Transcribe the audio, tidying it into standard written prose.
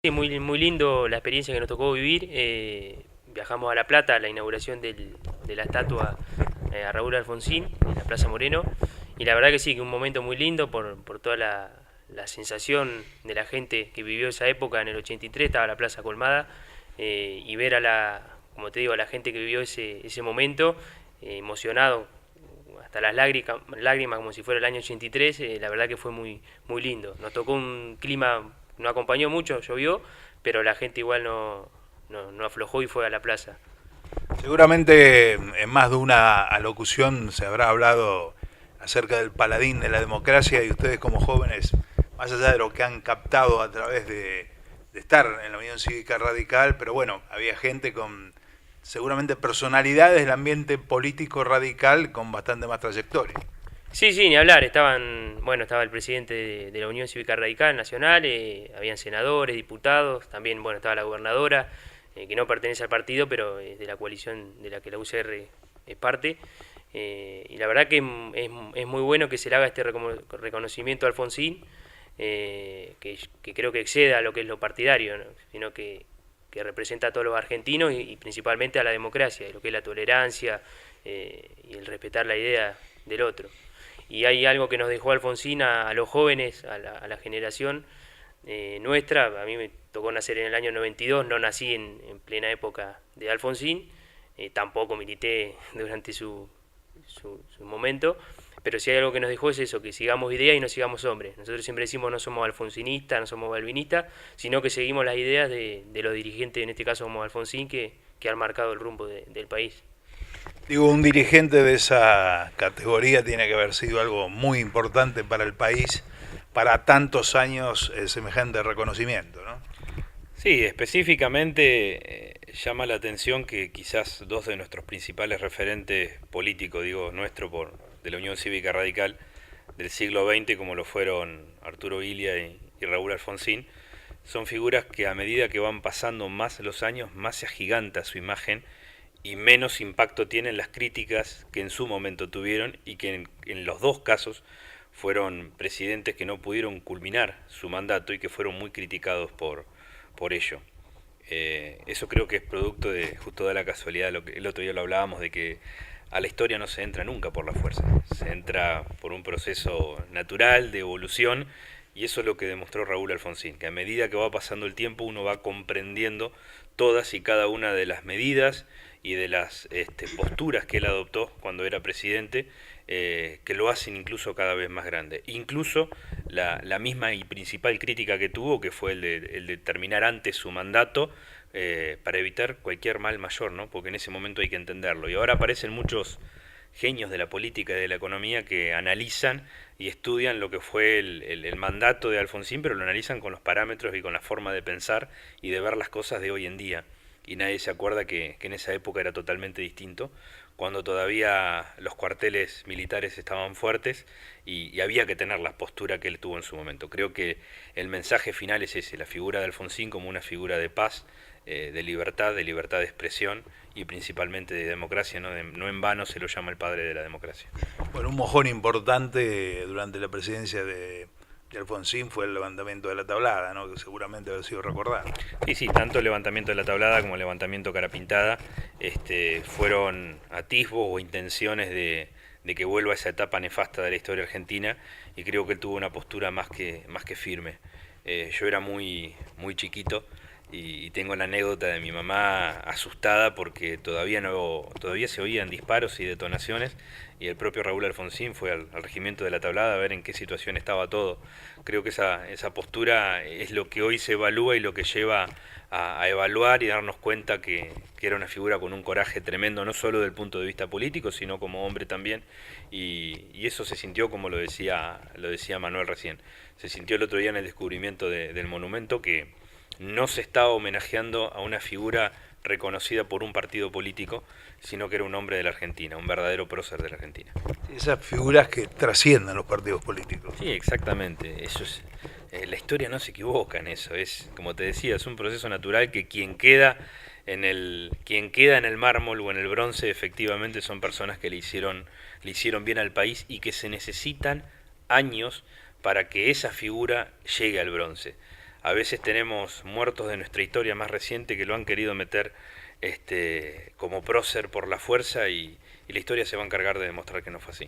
Sí, muy lindo la experiencia que nos tocó vivir. Viajamos a La Plata a la inauguración de la estatua a Raúl Alfonsín en la Plaza Moreno. Y la verdad que sí, que un momento muy lindo por toda la sensación de la gente que vivió esa época en el 83, estaba la plaza colmada. Y ver como te digo, a la gente que vivió ese momento, emocionado hasta las lágrimas como si fuera el año 83, la verdad que fue muy lindo. Nos tocó un clima, no acompañó mucho, llovió, pero la gente igual no aflojó y fue a la plaza. Seguramente en más de una alocución se habrá hablado acerca del paladín de la democracia y ustedes como jóvenes, más allá de lo que han captado a través de estar en la Unión Cívica Radical, pero bueno, había gente con seguramente personalidades del ambiente político radical con bastante más trayectoria. Sí, sí, ni hablar. Estaba el presidente de la Unión Cívica Radical Nacional, habían senadores, diputados, también, bueno, estaba la gobernadora, que no pertenece al partido, pero es de la coalición de la que la UCR es parte. Y la verdad que es muy bueno que se le haga este reconocimiento a Alfonsín, que creo que exceda a lo que es lo partidario, ¿no? Sino que representa a todos los argentinos y principalmente a la democracia, lo que es la tolerancia y el respetar la idea del otro. Y hay algo que nos dejó Alfonsín a los jóvenes, a la generación nuestra. A mí me tocó nacer en el año 92, no nací en plena época de Alfonsín, tampoco milité durante su momento, pero si hay algo que nos dejó es eso, que sigamos ideas y no sigamos hombres. Nosotros siempre decimos no somos alfonsinistas, no somos balvinistas, sino que seguimos las ideas de los dirigentes, en este caso como Alfonsín, que han marcado el rumbo del país. Digo, un dirigente de esa categoría tiene que haber sido algo muy importante para el país, para tantos años semejante reconocimiento, ¿no? Sí, específicamente llama la atención que quizás dos de nuestros principales referentes políticos, digo nuestro de la Unión Cívica Radical del siglo XX, como lo fueron Arturo Illia y Raúl Alfonsín, son figuras que a medida que van pasando más los años, más se agiganta su imagen y menos impacto tienen las críticas que en su momento tuvieron y que en los dos casos fueron presidentes que no pudieron culminar su mandato y que fueron muy criticados por ello. Eso creo que es producto de justo de la casualidad, lo que el otro día lo hablábamos, de que a la historia no se entra nunca por la fuerza, se entra por un proceso natural de evolución y eso es lo que demostró Raúl Alfonsín, que a medida que va pasando el tiempo uno va comprendiendo todas y cada una de las medidas y de las posturas que él adoptó cuando era presidente, que lo hacen incluso cada vez más grande. Incluso la misma y principal crítica que tuvo, que fue el de terminar antes su mandato, para evitar cualquier mal mayor, ¿no? Porque en ese momento hay que entenderlo. Y ahora aparecen muchos genios de la política y de la economía que analizan y estudian lo que fue el mandato de Alfonsín, pero lo analizan con los parámetros y con la forma de pensar y de ver las cosas de hoy en día. Y nadie se acuerda que en esa época era totalmente distinto, cuando todavía los cuarteles militares estaban fuertes y había que tener la postura que él tuvo en su momento. Creo que el mensaje final es ese, la figura de Alfonsín como una figura de paz, de libertad de expresión y principalmente de democracia, ¿no? No en vano se lo llama el padre de la democracia. Bueno, un mojón importante durante la presidencia de Alfonsín fue el levantamiento de la tablada, ¿no? Que seguramente ha sido recordado. Sí, sí, tanto el levantamiento de la tablada como el levantamiento cara pintada fueron atisbos o intenciones de que vuelva a esa etapa nefasta de la historia argentina y creo que él tuvo una postura más que firme. Yo era muy chiquito y tengo la anécdota de mi mamá asustada porque todavía se oían disparos y detonaciones y el propio Raúl Alfonsín fue al regimiento de la Tablada a ver en qué situación estaba todo. Creo que esa postura es lo que hoy se evalúa y lo que lleva a evaluar y darnos cuenta que era una figura con un coraje tremendo, no solo del punto de vista político, sino como hombre también, y eso se sintió como lo decía Manuel recién, se sintió el otro día en el descubrimiento del monumento que no se estaba homenajeando a una figura reconocida por un partido político, sino que era un hombre de la Argentina, un verdadero prócer de la Argentina. Esas figuras que trascienden los partidos políticos. Sí, exactamente. Eso es, la historia no se equivoca en eso. Es, como te decía, es un proceso natural que quien queda en el mármol o en el bronce, efectivamente son personas que le hicieron bien al país y que se necesitan años para que esa figura llegue al bronce. a veces tenemos muertos de nuestra historia más reciente que lo han querido meter como prócer por la fuerza y la historia se va a encargar de demostrar que no fue así.